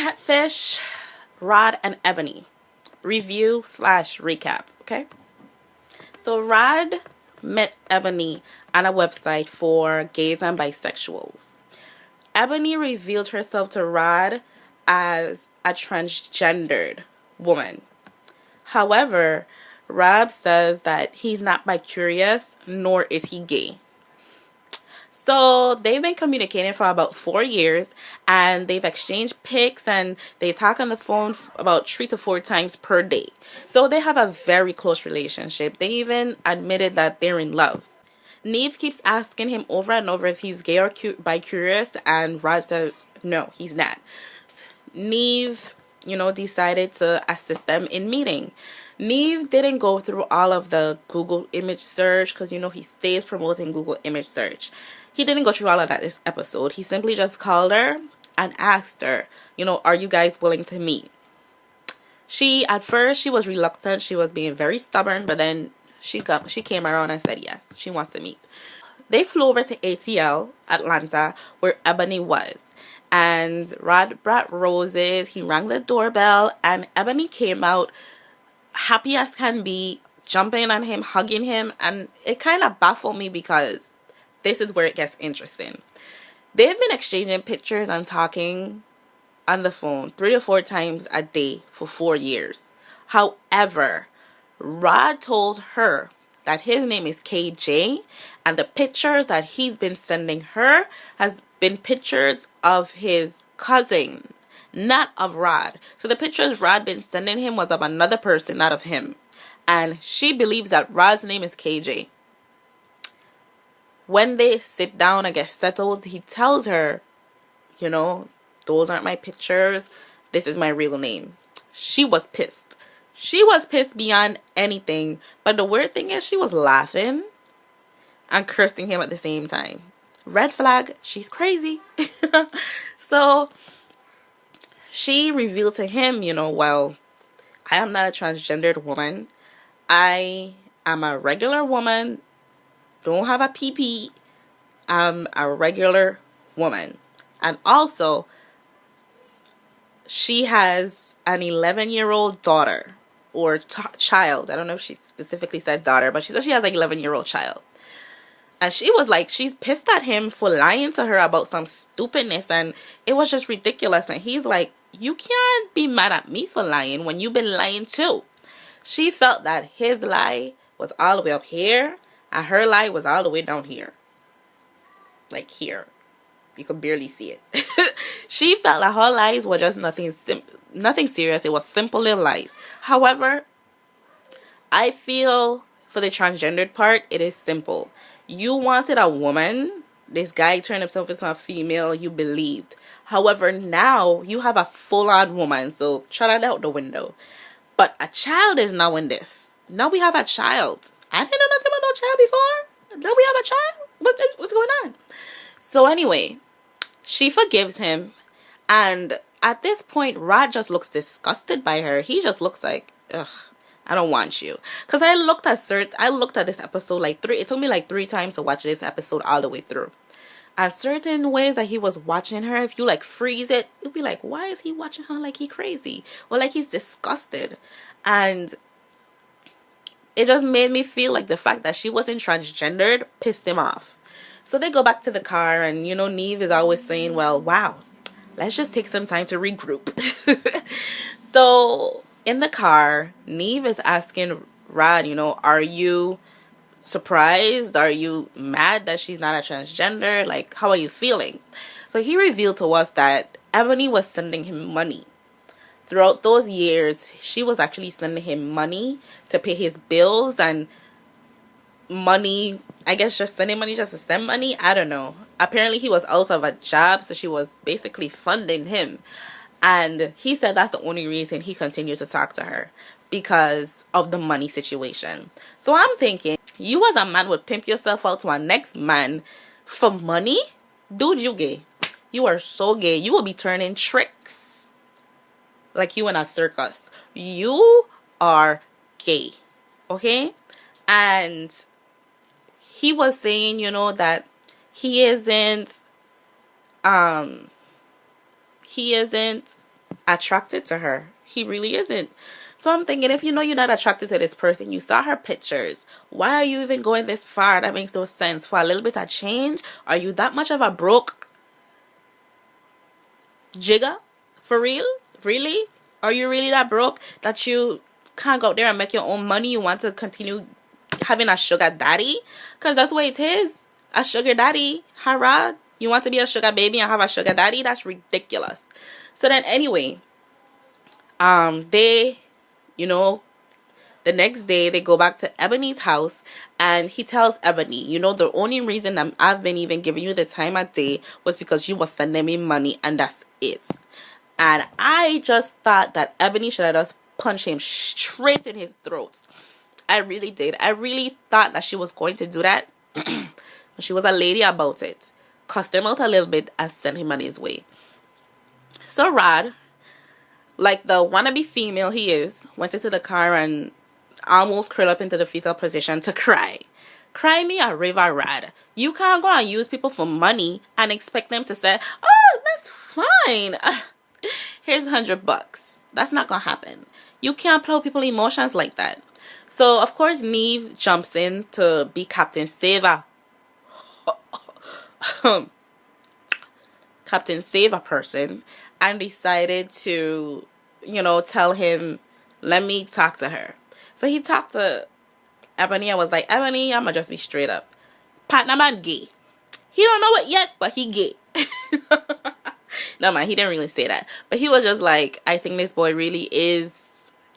Catfish, Rod and Ebony. Review slash recap, okay? So Rod met Ebony on a website for gays and bisexuals. Ebony revealed herself to Rod as a transgendered woman. However, Rod says that he's not bi-curious, nor is he gay. So they've been communicating for about 4 years, and they've exchanged pics, and they talk on the phone about 3 to 4 times per day. So they have a very close relationship. They even admitted that they're in love. Neve keeps asking him over and over if he's gay or bi-curious, and Rod says no, he's not. Neve, decided to assist them in meeting. Neve didn't go through all of the Google image search because, he stays promoting Google image search. He didn't go through all of that this episode. He simply just called her and asked her, are you guys willing to meet? At first, she was reluctant. She was being very stubborn, but then she came around and said yes, she wants to meet. They flew over to ATL, Atlanta, where Ebony was. And Rod brought roses. He rang the doorbell, and Ebony came out happy as can be, jumping on him, hugging him. And it kind of baffled me because this is where it gets interesting. They've been exchanging pictures and talking on the phone 3 to 4 times a day for 4 years. However, Rod told her that his name is KJ, and the pictures that he's been sending her has been pictures of his cousin, not of Rod. So the pictures Rod been sending him was of another person, not of him. And she believes that Rod's name is KJ. When they sit down and get settled, he tells her, those aren't my pictures. This is my real name. She was pissed. She was pissed beyond anything. But the weird thing is she was laughing and cursing him at the same time. Red flag, she's crazy. So she revealed to him, well, I am not a transgendered woman. I am a regular woman. Don't have a PP. I'm a regular woman. And also, she has an 11-year-old daughter or child. I don't know if she specifically said daughter, but she said she has an 11-year-old child. And she was like, she's pissed at him for lying to her about some stupidness, and it was just ridiculous. And he's like, you can't be mad at me for lying when you've been lying too. She felt that his lie was all the way up here, and her lie was all the way down here. Like here. You could barely see it. She felt that her lies were just nothing serious. It was simple little lies. However, I feel for the transgendered part, it is simple. You wanted a woman. This guy turned himself into a female. You believed. However, now you have a full-on woman. So throw that out the window. But a child is now in this. Now we have a child. I didn't know nothing about no child before. Now we have a child? What's going on? So anyway, she forgives him. And at this point, Rod just looks disgusted by her. He just looks like, ugh, I don't want you. Because I looked at this episode it took me like 3 times to watch this episode all the way through. And certain ways that he was watching her, if you freeze it, you'll be like, why is he watching her like he crazy? Or like he's disgusted. And it just made me feel like the fact that she wasn't transgendered pissed him off. So they go back to the car, and Neve is always saying, well, wow, let's just take some time to regroup. So in the car, Neve is asking Rod, are you surprised? Are you mad that she's not a transgender? Like, how are you feeling? So he revealed to us that Ebony was sending him money. Throughout those years, she was actually sending him money to pay his bills, and money, I guess just sending money just to send money. I don't know. Apparently he was out of a job, so she was basically funding him. And he said that's the only reason he continued to talk to her, because of the money situation. So I'm thinking, you as a man would pimp yourself out to a next man for money? Dude, you gay. You are so gay. You will be turning tricks like you in a circus. You are gay. Okay? And he was saying, that he isn't attracted to her. He really isn't. So I'm thinking, if you know you're not attracted to this person, you saw her pictures, why are you even going this far? That makes no sense. For a little bit of change? Are you that much of a broke jigger? For real? Really? Are you really that broke that you can't go out there and make your own money? You want to continue having a sugar daddy? Because that's what it is. A sugar daddy. Hurrah. You want to be a sugar baby and have a sugar daddy? That's ridiculous. So then anyway, they, you know, the next day they go back to Ebony's house, and he tells Ebony, you know, the only reason I've been even giving you the time of day was because you were sending me money, and that's it. And I just thought that Ebony should have just punched him straight in his throat. I really did. I really thought that she was going to do that. But she was a lady about it. Cussed him out a little bit and sent him on his way. So Rod, like the wannabe female he is, went into the car and almost curled up into the fetal position to cry. Cry me a river, Rod. You can't go and use people for money and expect them to say, oh, that's fine. Here's $100. That's not gonna happen. You can't play with people's emotions like that. So of course Neve jumps in to be Captain Saver. Captain Save a person, and decided to, you know, tell him, let me talk to her. So he talked to Ebony. I was like, Ebony, I'ma just be straight up. Partner man gay. He don't know it yet, but he gay. No man, he didn't really say that. But he was just like, I think this boy really is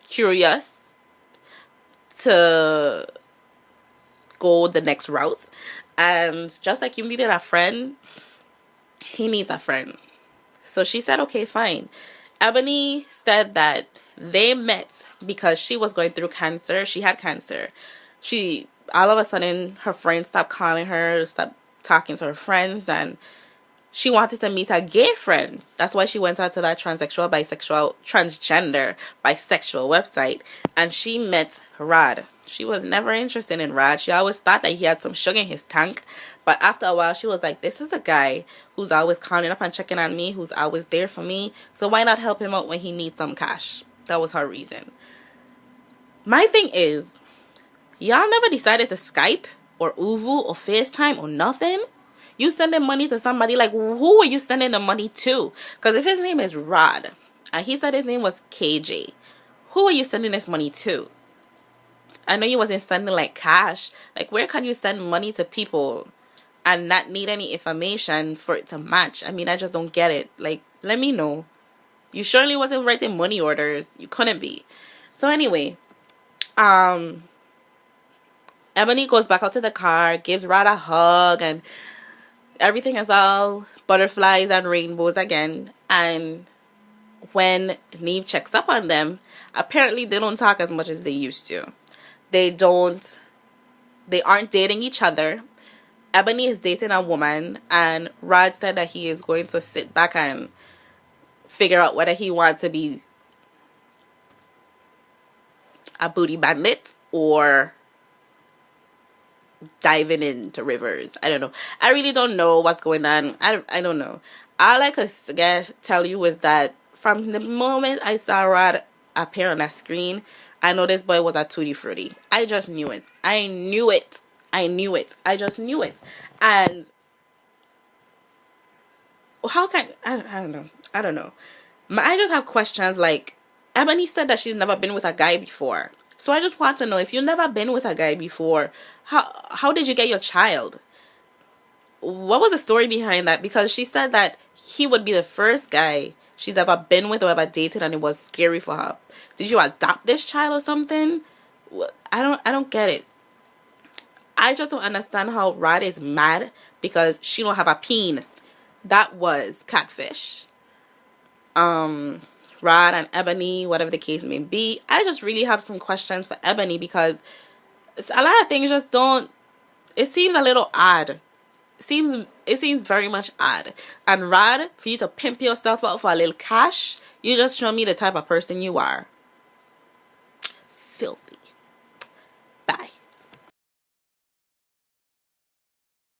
curious to go the next route. And just like you needed a friend, he needs a friend. So she said, okay, fine. Ebony said that they met because she was going through cancer. She had cancer. All of a sudden, her friends stopped calling her, stopped talking to her friends, and she wanted to meet a gay friend. That's why she went out to that transgender, bisexual website, and she met Rod. She was never interested in Rod. She always thought that he had some sugar in his tank. But after a while, she was like, this is a guy who's always calling up and checking on me, who's always there for me. So why not help him out when he needs some cash? That was her reason. My thing is, y'all never decided to Skype or Uvu or FaceTime or nothing? You sending money to somebody, like, who are you sending the money to? Because if his name is Rod, and he said his name was KJ, who are you sending this money to? I know you wasn't sending, like, cash. Like, where can you send money to people and not need any information for it to match? I mean, I just don't get it. Like, let me know. You surely wasn't writing money orders. You couldn't be. So anyway, Ebony goes back out to the car, gives Rod a hug, and everything is all butterflies and rainbows again. And when Neve checks up on them, apparently they don't talk as much as they used to. They aren't dating each other. Ebony is dating a woman, and Rod said that he is going to sit back and figure out whether he wants to be a booty bandit or diving into rivers. I don't know. I really don't know what's going on. I don't know. All I could tell you was that from the moment I saw Rod appear on that screen, I know this boy was a tutti frutti. I just knew it. I knew it. I just knew it. And how can I don't know. I just have questions. Like, Ebony said that she's never been with a guy before. So I just want to know, if you've never been with a guy before, how did you get your child? What was the story behind that? Because she said that he would be the first guy she's ever been with or ever dated, and it was scary for her. Did you adopt this child or something? I don't get it. I just don't understand how Rod is mad because she don't have a peen. That was Catfish. Rod and Ebony, whatever the case may be. I just really have some questions for Ebony because a lot of things just don't. It seems a little odd. It seems very much odd. And Rod, for you to pimp yourself out for a little cash, you just show me the type of person you are.